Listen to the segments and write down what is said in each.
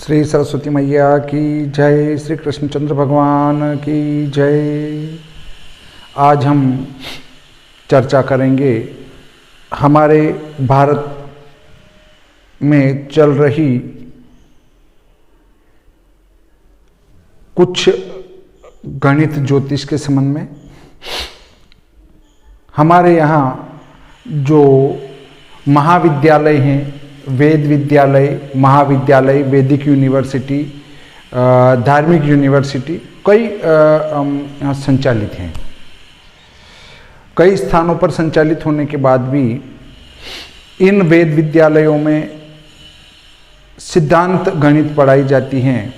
श्री सरस्वती मैया की जय, श्री कृष्णचंद्र भगवान की जय। आज हम चर्चा करेंगे हमारे भारत में चल रही कुछ गणित ज्योतिष के संबंध में। हमारे यहाँ जो महाविद्यालय हैं, वेद विद्यालय, महाविद्यालय, वैदिक यूनिवर्सिटी, धार्मिक यूनिवर्सिटी कई संचालित हैं। कई स्थानों पर संचालित होने के बाद भी इन वेद विद्यालयों में सिद्धांत गणित पढ़ाई जाती हैं।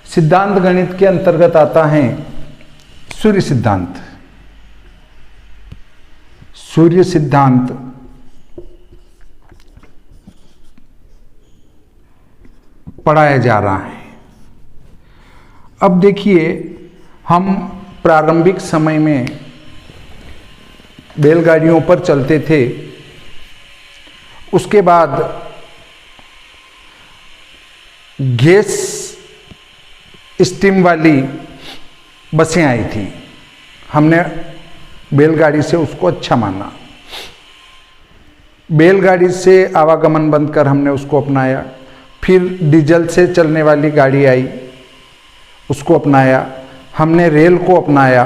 सिद्धांत गणित के अंतर्गत आता है सूर्य सिद्धांत। सूर्य सिद्धांत पढ़ाया जा रहा है। अब देखिए, हम प्रारंभिक समय में बैलगाड़ियों पर चलते थे, उसके बाद गैस स्टीम वाली बसें आई थी। हमने बैलगाड़ी से उसको अच्छा माना। बैलगाड़ी से आवागमन बंद कर हमने उसको अपनाया। फिर डीजल से चलने वाली गाड़ी आई, उसको अपनाया। हमने रेल को अपनाया।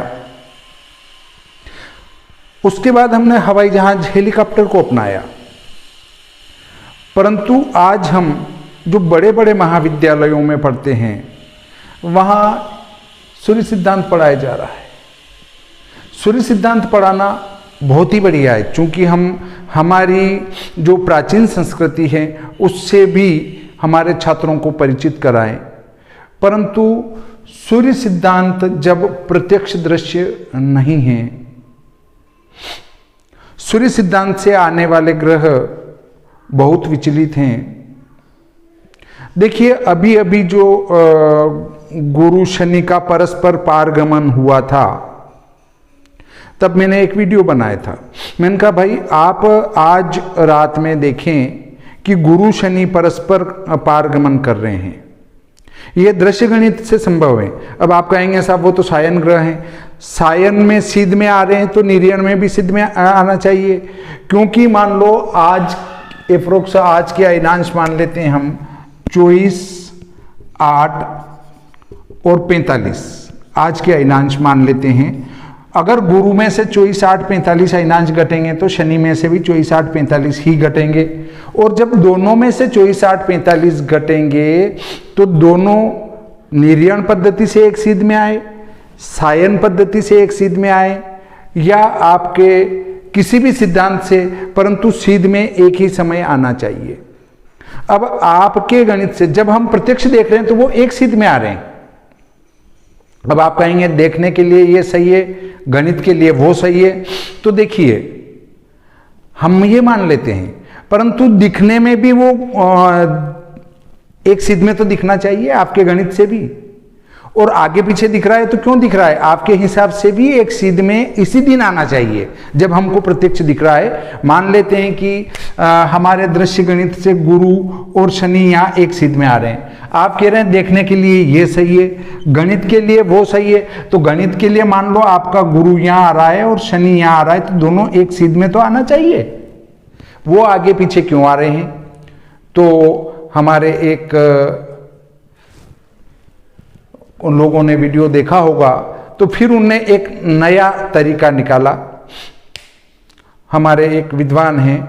उसके बाद हमने हवाई जहाज, हेलीकॉप्टर को अपनाया। परंतु आज हम जो बड़े बड़े महाविद्यालयों में पढ़ते हैं, वहाँ सूर्य सिद्धांत पढ़ाया जा रहा है। सूर्य सिद्धांत पढ़ाना बहुत ही बढ़िया है, क्योंकि हम हमारी जो प्राचीन संस्कृति है उससे भी हमारे छात्रों को परिचित कराएं। परंतु सूर्य सिद्धांत जब प्रत्यक्ष दृश्य नहीं है, सूर्य सिद्धांत से आने वाले ग्रह बहुत विचलित हैं। देखिए, अभी अभी जो गुरु शनि का परस्पर पारगमन हुआ था, तब मैंने एक वीडियो बनाया था। मैंने कहा भाई, आप आज रात में देखें कि गुरु शनि परस्पर पारगमन कर रहे हैं। यह दृश्य गणित से संभव है। अब आप कहेंगे साहब वो तो सायन ग्रह हैं, सायन में सिद्ध में आ रहे हैं तो निर्यण में भी सिद्ध में आना चाहिए। क्योंकि मान लो आज एप्रोक्स आज के अयनांश मान लेते हैं हम 24, 8 और 45 आज के अयनांश मान लेते हैं। अगर गुरु में से 24, 8, 45 अयनांश घटेंगे तो शनि में से भी 24, 8, 45 ही घटेंगे। और जब दोनों में से 24, 8, 45 घटेंगे तो दोनों निर्यण पद्धति से एक सिद्ध में आए, सायन पद्धति से एक सिद्ध में आए, या आपके किसी भी सिद्धांत से, परंतु सिद्ध में एक ही समय आना चाहिए। अब आपके गणित से जब हम प्रत्यक्ष देख रहे हैं तो वो एक सिद्ध में आ रहे हैं। अब आप कहेंगे देखने के लिए ये सही है, गणित के लिए वो सही है। तो देखिए, हम ये मान लेते हैं, परंतु दिखने में भी वो एक सिद्ध में तो दिखना चाहिए आपके गणित से भी। और आगे पीछे दिख रहा है तो क्यों दिख रहा है? आपके हिसाब से भी एक सिद्ध में इसी दिन आना चाहिए जब हमको प्रत्यक्ष दिख रहा है। मान लेते हैं कि हमारे दृश्य गणित से गुरु और शनि यहाँ एक सिद्ध में आ रहे हैं। आप कह रहे हैं देखने के लिए ये सही है, गणित के लिए वो सही है। तो गणित के लिए मान लो आपका गुरु यहाँ आ रहा है और शनि यहाँ आ रहा है, तो दोनों एक सिद्ध में तो आना चाहिए। वो आगे पीछे क्यों आ रहे हैं? तो हमारे एक उन लोगों ने वीडियो देखा होगा, तो फिर उनने एक नया तरीका निकाला। हमारे एक विद्वान हैं,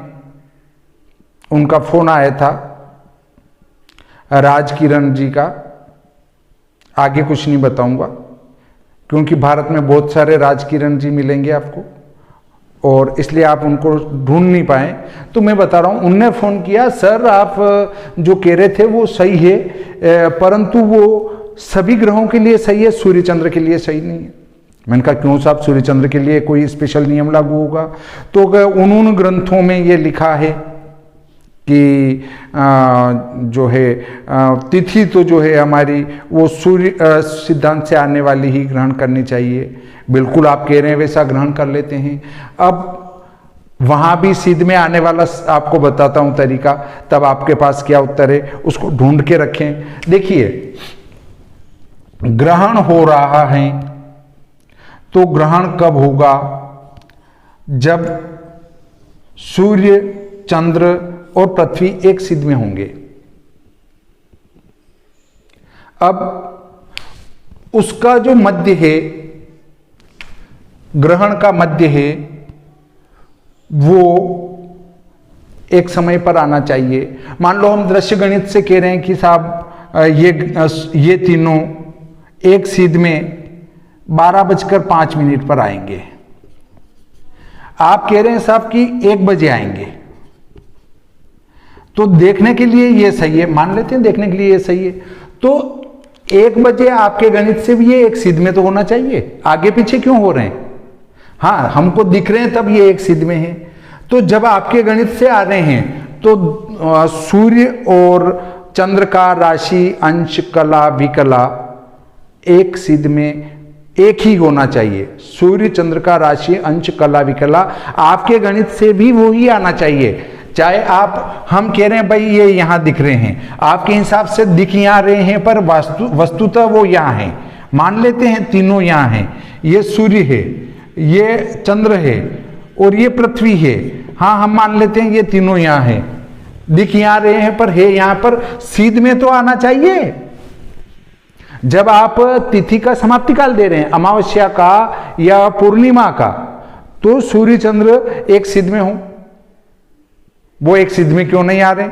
उनका फोन आया था राजकिरण जी का। आगे कुछ नहीं बताऊंगा, क्योंकि भारत में बहुत सारे राजकिरण जी मिलेंगे आपको, और इसलिए आप उनको ढूंढ नहीं पाए। तो मैं बता रहा हूँ, उनने फ़ोन किया, सर आप जो कह रहे थे वो सही है, परंतु वो सभी ग्रहों के लिए सही है, सूर्य चंद्र के लिए सही नहीं है। मैंने कहा क्यों साहब, सूर्य चंद्र के लिए कोई स्पेशल नियम लागू होगा? तो उन्होंने ग्रंथों में ये लिखा है कि जो है तिथि तो जो है हमारी वो सूर्य सिद्धांत से आने वाली ही ग्रहण करनी चाहिए। बिल्कुल आप कह रहे हैं वैसा ग्रहण कर लेते हैं। अब वहां भी सिद्ध में आने वाला आपको बताता हूं तरीका, तब आपके पास क्या उत्तर है उसको ढूंढ के रखें। देखिए, ग्रहण हो रहा है तो ग्रहण कब होगा? जब सूर्य, चंद्र और पृथ्वी एक सिद्ध में होंगे। अब उसका जो मध्य है, ग्रहण का मध्य है, वो एक समय पर आना चाहिए। मान लो हम दृश्य गणित से कह रहे हैं कि साहब ये तीनों एक सिद्ध में 12:05 पर आएंगे। आप कह रहे हैं साहब कि 1 बजे आएंगे, तो देखने के लिए ये सही है, मान लेते हैं देखने के लिए ये सही है, तो 1 बजे आपके गणित से भी ये एक सिद्ध में तो होना चाहिए। आगे पीछे क्यों हो रहे हैं? हाँ, हमको दिख रहे हैं तब ये एक सिद्ध में है। तो जब आपके गणित से आ रहे हैं तो सूर्य और चंद्र का राशि, अंश, कला, विकला एक सिद्ध में एक ही होना चाहिए। सूर्य चंद्र का राशि, अंश, कला, विकला आपके गणित से भी वो ही आना चाहिए। चाहे हम कह रहे हैं भाई ये यहां दिख रहे हैं, आपके हिसाब से दिख यहां रहे हैं, पर वस्तुतः वो यहां है। मान लेते हैं तीनों यहां हैं, ये सूर्य है, ये चंद्र है और ये पृथ्वी है। हाँ, हम मान लेते हैं ये तीनों यहां हैं, दिख यहां रहे हैं, पर है यहां पर, सिद्ध में तो आना चाहिए। जब आप तिथि का समाप्ति काल दे रहे हैं, अमावस्या का या पूर्णिमा का, तो सूर्य चंद्र एक सिद्ध में हो, वो एक सिद्ध में क्यों नहीं आ रहे?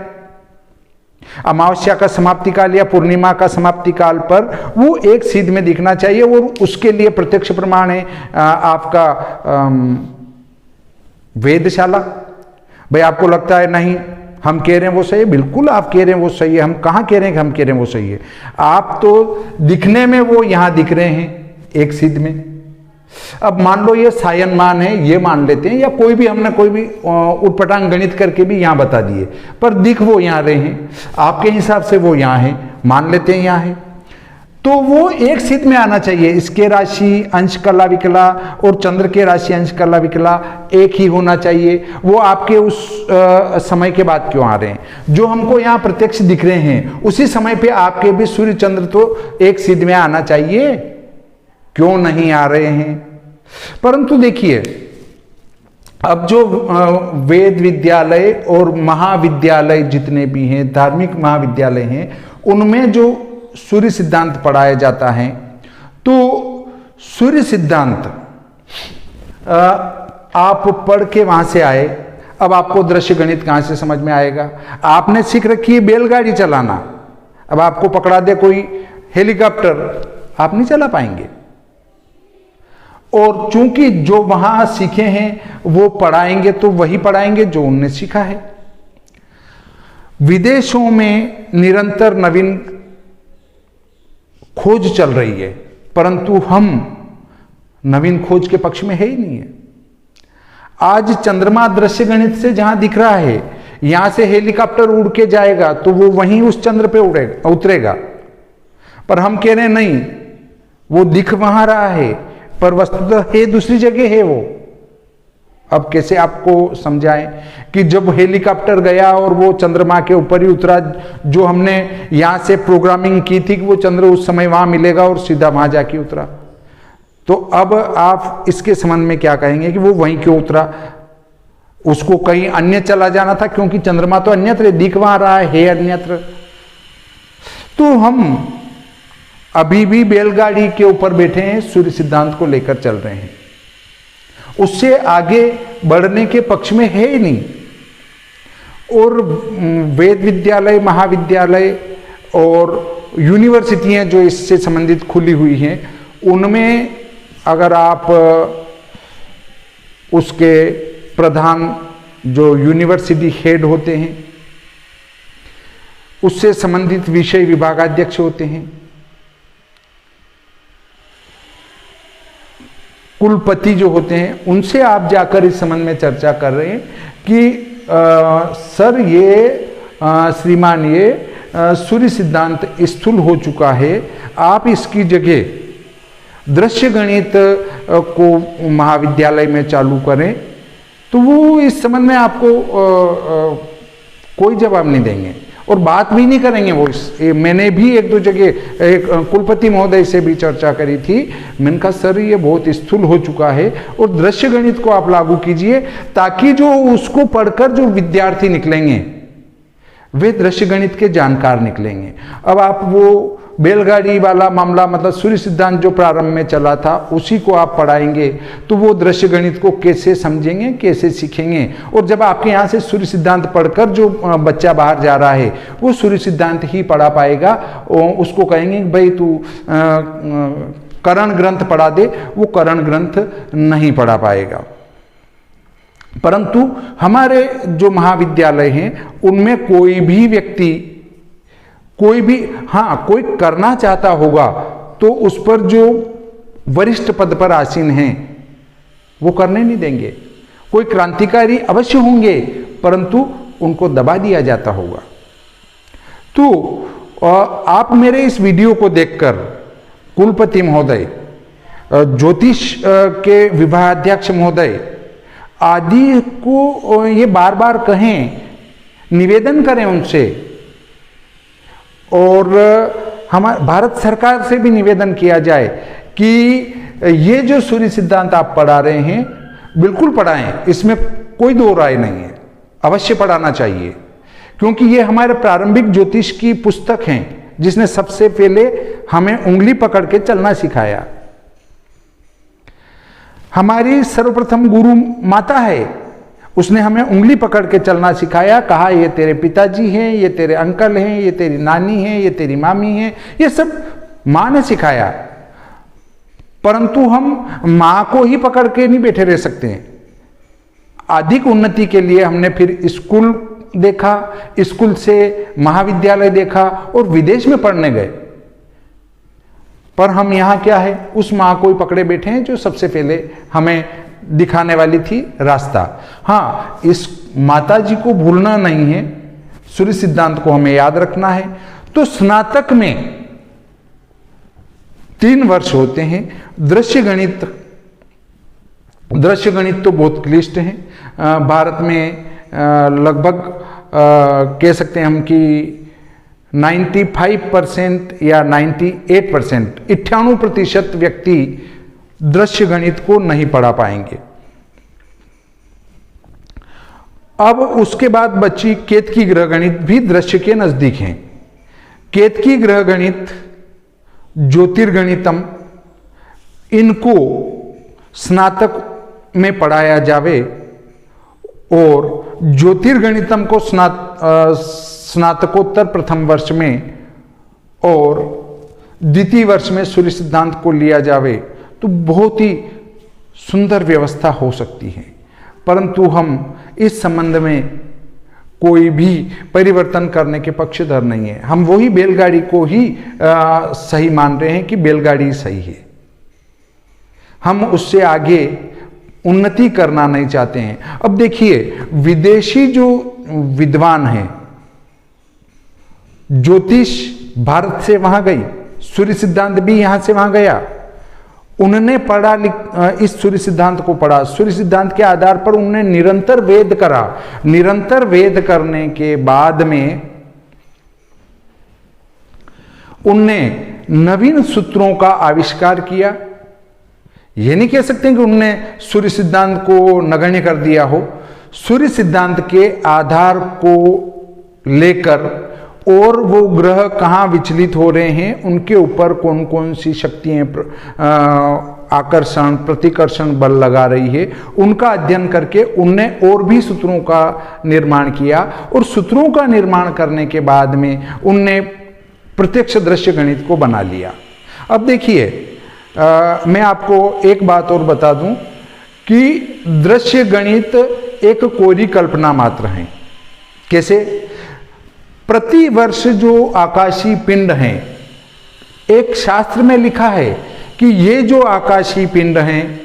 अमावस्या का समाप्ति काल या पूर्णिमा का समाप्ति काल पर वो एक सिद्ध में दिखना चाहिए, और उसके लिए प्रत्यक्ष प्रमाण है आपका वेदशाला। भाई आपको लगता है नहीं हम कह रहे हैं वो सही है, बिल्कुल आप कह रहे हैं वो सही है। हम कहाँ कह रहे हैं कि हम कह रहे हैं वो सही है? आप तो दिखने में वो यहां दिख रहे हैं एक सिद्ध में। अब मान लो ये सायनमान है, ये मान लेते हैं, या कोई भी हमने कोई भी उटपटांग गणित करके भी यहां बता दिए, पर दिख वो यहां रहे हैं, आपके हिसाब से वो यहां है, मान लेते हैं यहां है, तो वो एक सिद्ध में आना चाहिए। इसके राशि, अंश, कला, विकला और चंद्र के राशि, अंश, कला, विकला एक ही होना चाहिए। वो आपके उस समय के बाद क्यों आ रहे हैं? जो हमको यहाँ प्रत्यक्ष दिख रहे हैं उसी समय पे आपके भी सूर्य चंद्र तो एक सिद्ध में आना चाहिए, क्यों नहीं आ रहे हैं? परंतु देखिए, अब जो वेद विद्यालय और महाविद्यालय जितने भी हैं, धार्मिक महाविद्यालय हैं, उनमें जो सूर्य सिद्धांत पढ़ाया जाता है, तो सूर्य सिद्धांत आप पढ़ के वहां से आए, अब आपको दृश्य गणित कहां से समझ में आएगा? आपने सीख रखी है बैलगाड़ी चलाना, अब आपको पकड़ा दे कोई हेलीकॉप्टर, आप नहीं चला पाएंगे। और चूंकि जो वहां सीखे हैं वो पढ़ाएंगे तो वही पढ़ाएंगे जो उनने सीखा है। विदेशों में निरंतर नवीन खोज चल रही है, परंतु हम नवीन खोज के पक्ष में है ही नहीं है। आज चंद्रमा दृश्य गणित से जहां दिख रहा है, यहां से हेलीकॉप्टर उड़ के जाएगा तो वो वहीं उस चंद्र पे उतरेगा, पर हम कह रहे हैं नहीं, वो दिख वहां रहा है पर वस्तुतः है दूसरी जगह है वो। अब कैसे आपको समझाएं कि जब हेलीकॉप्टर गया और वो चंद्रमा के ऊपर ही उतरा, जो हमने यहां से प्रोग्रामिंग की थी कि वो चंद्र उस समय वहां मिलेगा और सीधा वहां जाके उतरा, तो अब आप इसके संबंध में क्या कहेंगे कि वो वहीं क्यों उतरा? उसको कहीं अन्य चला जाना था, क्योंकि चंद्रमा तो अन्यत्र दिख वहां रहा है अन्यत्र। तो हम अभी भी बैलगाड़ी के ऊपर बैठे हैं, सूर्य सिद्धांत को लेकर चल रहे हैं, उससे आगे बढ़ने के पक्ष में है ही नहीं। और वेद विद्यालय, महाविद्यालय और यूनिवर्सिटियां जो इससे संबंधित खुली हुई हैं, उनमें अगर आप उसके प्रधान जो यूनिवर्सिटी हेड होते हैं, उससे संबंधित विषय विभागाध्यक्ष होते हैं, कुलपति जो होते हैं, उनसे आप जाकर इस संबंध में चर्चा कर रहे हैं कि सर ये श्रीमान ये सूर्य सिद्धांत स्थूल हो चुका है, आप इसकी जगह दृश्य गणित को महाविद्यालय में चालू करें तो वो इस संबंध में आपको कोई जवाब नहीं देंगे और बात भी नहीं करेंगे वो। मैंने भी एक दो जगह एक कुलपति महोदय से भी चर्चा करी थी। मैंने कहा सर ये बहुत स्थूल हो चुका है और दृश्य गणित को आप लागू कीजिए ताकि जो उसको पढ़कर जो विद्यार्थी निकलेंगे वे दृश्य गणित के जानकार निकलेंगे। अब आप वो बैलगाड़ी वाला मामला मतलब सूर्य सिद्धांत जो प्रारंभ में चला था उसी को आप पढ़ाएंगे तो वो दृश्य गणित को कैसे समझेंगे, कैसे सीखेंगे। और जब आपके यहाँ से सूर्य सिद्धांत पढ़कर जो बच्चा बाहर जा रहा है वो सूर्य सिद्धांत ही पढ़ा पाएगा और उसको कहेंगे भाई तू करण ग्रंथ पढ़ा दे, वो करण ग्रंथ नहीं पढ़ा पाएगा। परंतु हमारे जो महाविद्यालय हैं उनमें कोई भी व्यक्ति कोई भी कोई करना चाहता होगा तो उस पर जो वरिष्ठ पद पर आसीन हैं वो करने नहीं देंगे। कोई क्रांतिकारी अवश्य होंगे परंतु उनको दबा दिया जाता होगा। तो आप मेरे इस वीडियो को देखकर कुलपति महोदय, ज्योतिष के विभागाध्यक्ष महोदय आदि को ये बार बार कहें, निवेदन करें उनसे। और हमारे भारत सरकार से भी निवेदन किया जाए कि ये जो सूर्य सिद्धांत आप पढ़ा रहे हैं बिल्कुल पढ़ाएं, इसमें कोई दो राय नहीं है, अवश्य पढ़ाना चाहिए। क्योंकि ये हमारे प्रारंभिक ज्योतिष की पुस्तक हैं जिसने सबसे पहले हमें उंगली पकड़ के चलना सिखाया। हमारी सर्वप्रथम गुरु माता है, उसने हमें उंगली पकड़ के चलना सिखाया। कहा ये तेरे पिताजी हैं, ये तेरे अंकल हैं, ये तेरी नानी है, ये तेरी मामी है, ये सब माँ ने सिखाया। परंतु हम माँ को ही पकड़ के नहीं बैठे रह सकते हैं। अधिक उन्नति के लिए हमने फिर स्कूल देखा, स्कूल से महाविद्यालय देखा और विदेश में पढ़ने गए। पर हम यहाँ क्या है, उस माँ को ही पकड़े बैठे हैं जो सबसे पहले हमें दिखाने वाली थी रास्ता। हाँ, इस माता जी को भूलना नहीं है, सूर्य सिद्धांत को हमें याद रखना है। तो स्नातक में 3 वर्ष होते हैं। दृश्य गणित तो बहुत क्लिष्ट है। भारत में लगभग कह सकते हैं हम कि 95% या 98%, 98% व्यक्ति दृश्य गणित को नहीं पढ़ा पाएंगे। अब उसके बाद बची केतकी ग्रह गणित, भी दृश्य के नजदीक हैं। केतकी ग्रह गणित, ज्योतिर्गणितम, इनको स्नातक में पढ़ाया जावे और ज्योतिर्गणितम को स्नातकोत्तर प्रथम वर्ष में और द्वितीय वर्ष में सूर्य सिद्धांत को लिया जावे तो बहुत ही सुंदर व्यवस्था हो सकती है। परंतु हम इस संबंध में कोई भी परिवर्तन करने के पक्षधर नहीं है। हम वही बैलगाड़ी को ही सही मान रहे हैं कि बैलगाड़ी सही है। हम उससे आगे उन्नति करना नहीं चाहते हैं। अब देखिए, विदेशी जो विद्वान हैं, ज्योतिष भारत से वहां गई, सूर्य सिद्धांत भी यहां से वहां गया। उन्होंने पढ़ा, इस सूर्य सिद्धांत को पढ़ा, सूर्य सिद्धांत के आधार पर उन्होंने निरंतर वेद करा। निरंतर वेद करने के बाद में उनने नवीन सूत्रों का आविष्कार किया। यह नहीं कह सकते कि उनने सूर्य सिद्धांत को नगण्य कर दिया हो। सूर्य सिद्धांत के आधार को लेकर और वो ग्रह कहाँ विचलित हो रहे हैं, उनके ऊपर कौन कौन सी शक्तियां आकर्षण प्रतिकर्षण बल लगा रही है, उनका अध्ययन करके उनने और भी सूत्रों का निर्माण किया। और सूत्रों का निर्माण करने के बाद में उनने प्रत्यक्ष दृश्य गणित को बना लिया। अब देखिए, मैं आपको एक बात और बता दूं कि दृश्य गणित एक कोरी कल्पना मात्र है। कैसे? प्रति वर्ष जो आकाशीय पिंड हैं, एक शास्त्र में लिखा है कि ये जो आकाशीय पिंड हैं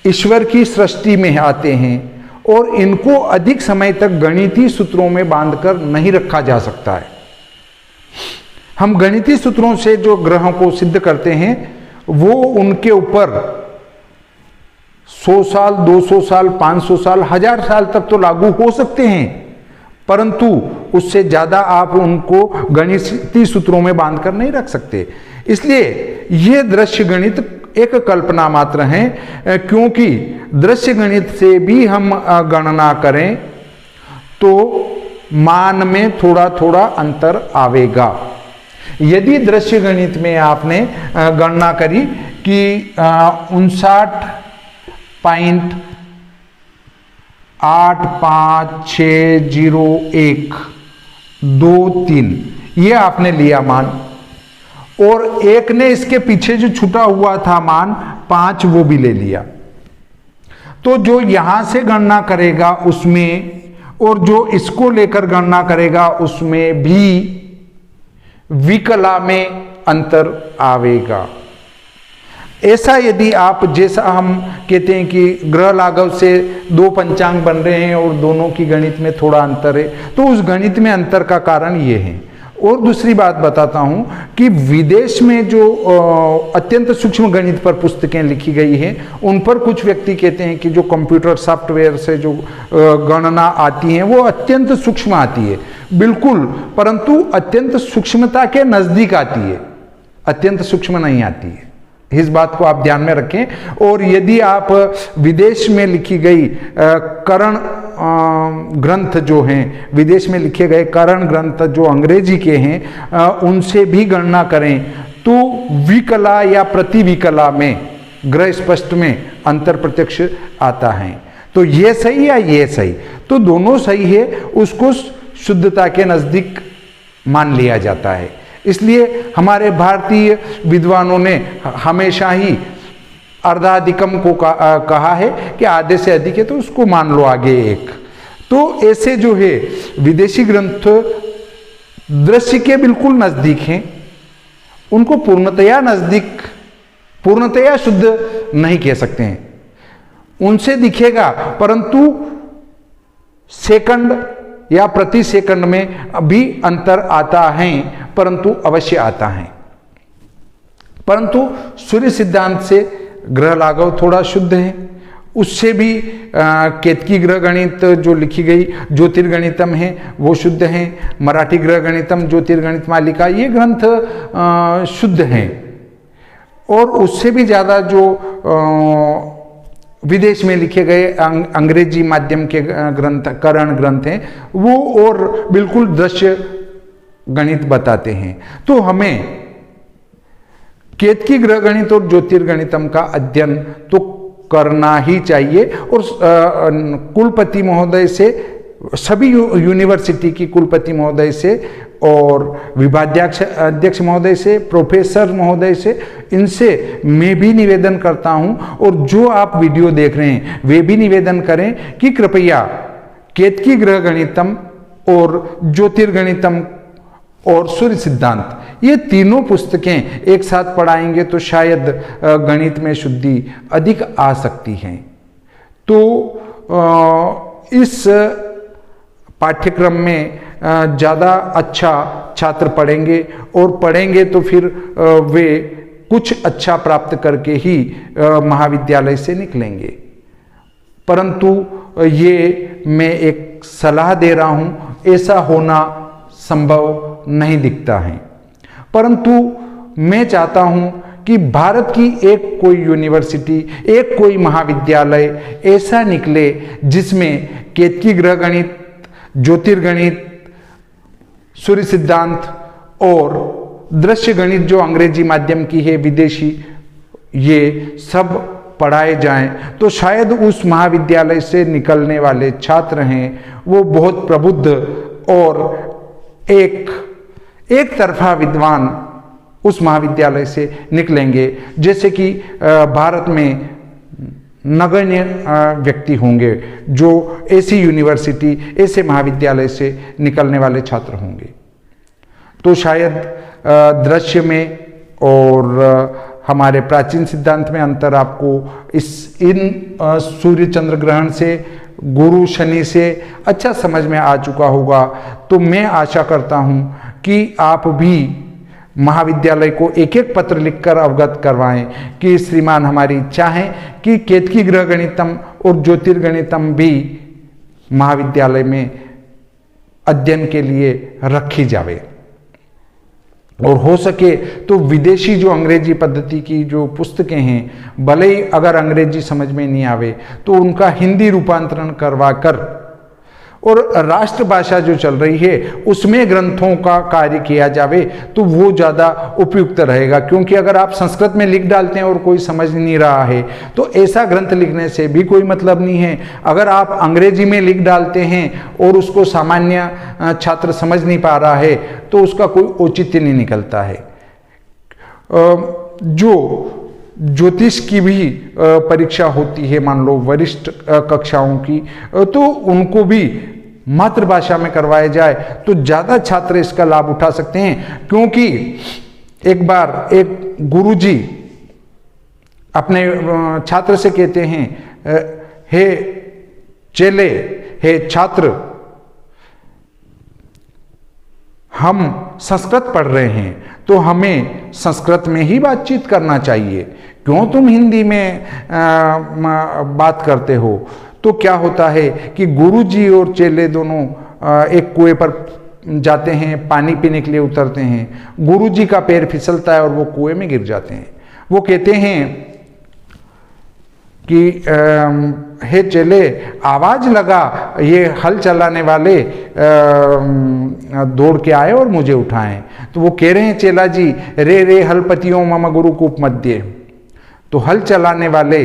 ईश्वर की सृष्टि में आते हैं और इनको अधिक समय तक गणितीय सूत्रों में बांधकर नहीं रखा जा सकता है। हम गणितीय सूत्रों से जो ग्रहों को सिद्ध करते हैं वो उनके ऊपर 100 साल, 200 साल, 500 साल, 1000 साल तक तो लागू हो सकते हैं, परंतु उससे ज्यादा आप उनको गणितीय सूत्रों में बांधकर नहीं रख सकते। इसलिए यह दृश्य गणित एक कल्पना मात्र है, क्योंकि दृश्य गणित से भी हम गणना करें तो मान में थोड़ा थोड़ा अंतर आवेगा। यदि दृश्य गणित में आपने गणना करी कि 59.8560123 ये आपने लिया मान, और एक ने इसके पीछे जो छुटा हुआ था मान 5 वो भी ले लिया, तो जो यहां से गणना करेगा उसमें और जो इसको लेकर गणना करेगा उसमें भी विकला में अंतर आवेगा। ऐसा यदि आप, जैसा हम कहते हैं कि ग्रह लाघव से 2 पंचांग बन रहे हैं और दोनों की गणित में थोड़ा अंतर है, तो उस गणित में अंतर का कारण ये है। और दूसरी बात बताता हूं कि विदेश में जो अत्यंत सूक्ष्म गणित पर पुस्तकें लिखी गई हैं, उन पर कुछ व्यक्ति कहते हैं कि जो कंप्यूटर सॉफ्टवेयर से जो गणना आती है वो अत्यंत सूक्ष्म आती है, बिल्कुल, परंतु अत्यंत सूक्ष्मता के नजदीक आती है, अत्यंत सूक्ष्म नहीं आती है। इस बात को आप ध्यान में रखें। और यदि आप विदेश में लिखी गई करण ग्रंथ जो हैं, विदेश में लिखे गए करण ग्रंथ जो अंग्रेजी के हैं, उनसे भी गणना करें तो विकला या प्रतिविकला में ग्रह स्पष्ट में अंतर प्रत्यक्ष आता है। तो ये सही या ये सही, तो दोनों सही है, उसको शुद्धता के नजदीक मान लिया जाता है। इसलिए हमारे भारतीय विद्वानों ने हमेशा ही अर्धाधिकम को कहा है कि आधे से अधिक है तो उसको मान लो आगे एक। तो ऐसे जो है विदेशी ग्रंथ दृश्य के बिल्कुल नजदीक हैं, उनको पूर्णतया शुद्ध नहीं कह सकते हैं, उनसे दिखेगा, परंतु सेकंड या प्रति सेकंड में भी अंतर आता है, परंतु अवश्य आता है। परंतु सूर्य सिद्धांत से ग्रह लाघव थोड़ा शुद्ध है, उससे भी केतकी ग्रह गणित जो लिखी गई ज्योतिर्गणितम है वो शुद्ध है, मराठी ग्रह गणितम ज्योतिर्गणित मालिका ये ग्रंथ शुद्ध हैं। और उससे भी ज़्यादा जो विदेश में लिखे गए अंग्रेजी माध्यम के ग्रंथ करण ग्रंथ हैं वो और बिल्कुल दृश्य गणित बताते हैं। तो हमें केतकी ग्रह गणित और ज्योतिर्गणितम का अध्ययन तो करना ही चाहिए। और कुलपति महोदय से, सभी यूनिवर्सिटी की कुलपति महोदय से और विभागाध्यक्ष अध्यक्ष महोदय से, प्रोफेसर महोदय से, इनसे मैं भी निवेदन करता हूं, और जो आप वीडियो देख रहे हैं वे भी निवेदन करें कि कृपया केतकी ग्रह गणितम और ज्योतिर्गणितम और सूर्य सिद्धांत ये तीनों पुस्तकें एक साथ पढ़ाएंगे तो शायद गणित में शुद्धि अधिक आ सकती है। तो इस पाठ्यक्रम में ज़्यादा अच्छा छात्र पढ़ेंगे, और पढ़ेंगे तो फिर वे कुछ अच्छा प्राप्त करके ही महाविद्यालय से निकलेंगे। परंतु ये मैं एक सलाह दे रहा हूँ, ऐसा होना संभव नहीं दिखता है, परंतु मैं चाहता हूँ कि भारत की एक कोई यूनिवर्सिटी, एक कोई महाविद्यालय ऐसा निकले जिसमें केतकी ग्रह गणित, ज्योतिर्गणित, सूर्य सिद्धांत और दृश्य गणित जो अंग्रेजी माध्यम की है विदेशी, ये सब पढ़ाए जाएं, तो शायद उस महाविद्यालय से निकलने वाले छात्र हैं वो बहुत प्रबुद्ध और एक तरफा विद्वान उस महाविद्यालय से निकलेंगे, जैसे कि भारत में नगण्य व्यक्ति होंगे जो ऐसी यूनिवर्सिटी, ऐसे महाविद्यालय से निकलने वाले छात्र होंगे। तो शायद दृश्य में और हमारे प्राचीन सिद्धांत में अंतर आपको इन सूर्य चंद्र ग्रहण से, गुरु शनि से अच्छा समझ में आ चुका होगा। तो मैं आशा करता हूँ कि आप भी महाविद्यालय को एक एक पत्र लिखकर अवगत करवाएं कि श्रीमान हमारी इच्छा है कि केतकी ग्रह गणितम और ज्योतिर्गणितम भी महाविद्यालय में अध्ययन के लिए रखी जावे, और हो सके तो विदेशी जो अंग्रेजी पद्धति की जो पुस्तकें हैं, भले ही अगर अंग्रेजी समझ में नहीं आवे तो उनका हिंदी रूपांतरण करवाकर, और राष्ट्रभाषा जो चल रही है उसमें ग्रंथों का कार्य किया जावे तो वो ज़्यादा उपयुक्त रहेगा। क्योंकि अगर आप संस्कृत में लिख डालते हैं और कोई समझ नहीं रहा है तो ऐसा ग्रंथ लिखने से भी कोई मतलब नहीं है। अगर आप अंग्रेजी में लिख डालते हैं और उसको सामान्य छात्र समझ नहीं पा रहा है तो उसका कोई औचित्य नहीं निकलता है। जो ज्योतिष की भी परीक्षा होती है, मान लो वरिष्ठ कक्षाओं की, तो उनको भी मातृभाषा में करवाया जाए तो ज़्यादा छात्र इसका लाभ उठा सकते हैं। क्योंकि एक बार एक गुरुजी अपने छात्र से कहते हैं, हे चेले, हे छात्र, हम संस्कृत पढ़ रहे हैं तो हमें संस्कृत में ही बातचीत करना चाहिए, क्यों तुम हिंदी में बात करते हो। तो क्या होता है कि गुरुजी और चेले दोनों एक कुएं पर जाते हैं, पानी पीने के लिए उतरते हैं। गुरुजी का पैर फिसलता है और वो कुएं में गिर जाते हैं। वो कहते हैं कि हे चेले, आवाज लगा, ये हल चलाने वाले दौड़ के आए और मुझे उठाएं। तो वो कह रहे हैं, चेला जी, रे रे हलपतियों मम गुरुकूप मध्य। तो हल चलाने वाले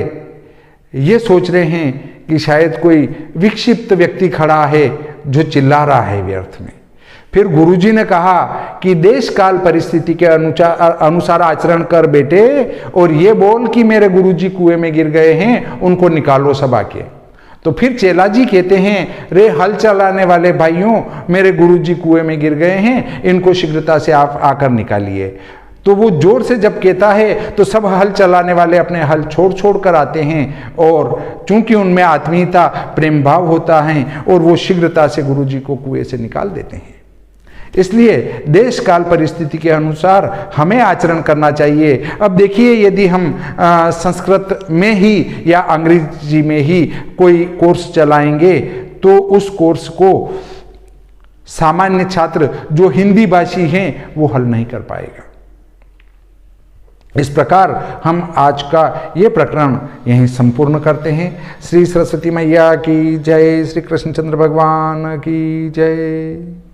ये सोच रहे हैं कि शायद कोई विक्षिप्त व्यक्ति खड़ा है जो चिल्ला रहा है व्यर्थ में। फिर गुरुजी ने कहा कि देश काल परिस्थिति के अनुसार आचरण कर बेटे, और ये बोल कि मेरे गुरुजी कुएं में गिर गए हैं, उनको निकालो सभा के। तो फिर चेला जी कहते हैं, रे हल चलाने वाले भाइयों, मेरे गुरुजी कुएं में गिर गए हैं, इनको शीघ्रता से आप आकर निकालिए। तो वो जोर से जब कहता है तो सब हल चलाने वाले अपने हल छोड़ छोड़ कर आते हैं, और चूंकि उनमें आत्मीयता, प्रेम भाव होता है, और वो शीघ्रता से गुरुजी को कुएं से निकाल देते हैं। इसलिए देश काल परिस्थिति के अनुसार हमें आचरण करना चाहिए। अब देखिए, यदि हम संस्कृत में ही या अंग्रेजी में ही कोई कोर्स चलाएंगे तो उस कोर्स को सामान्य छात्र जो हिंदी भाषी हैं वो हल नहीं कर पाएगा। इस प्रकार हम आज का ये प्रकरण यहीं संपूर्ण करते हैं। श्री सरस्वती मैया की जय, श्री कृष्णचंद्र भगवान की जय।